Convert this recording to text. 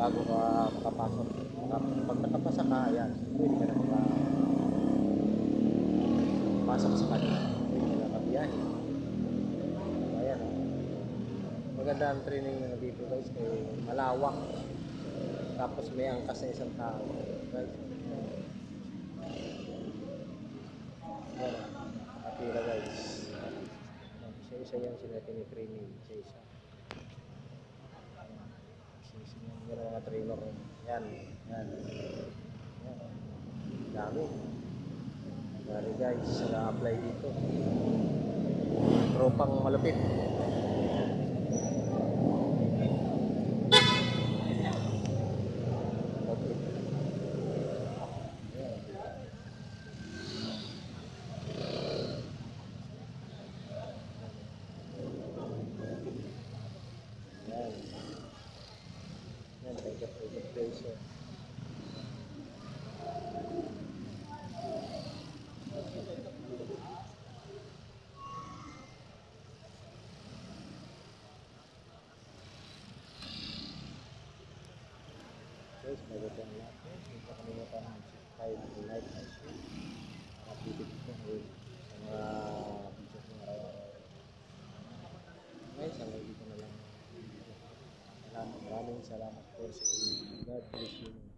bago ka makapasok. Pag nakapasa ka, ayan, pwede ka na makapasok sa kanila. Pwede ka na kabiyahe. Ayan, maganda ang training na dito guys, kaya malawak. Tapos may angkas na isang tao. Guys, ayan, nakapila guys. Isa-isa yan sila tinitraining. Isa-isa. Isa-isa yan ang mga trainer. Yan. Yan. Yan. Dami. Dami guys. Na-apply dito. Tropang malupit. Malupit. Yan. Yan. Yan. Take place. Guys, magandang lahat. Hindi pa kami mag-subscribe ng like and share. Nakapitid ko ngayon sa mga video ko araw-araw. Guys, hanggang dito na lang. Maraming salamat po sa inyo. God bless you.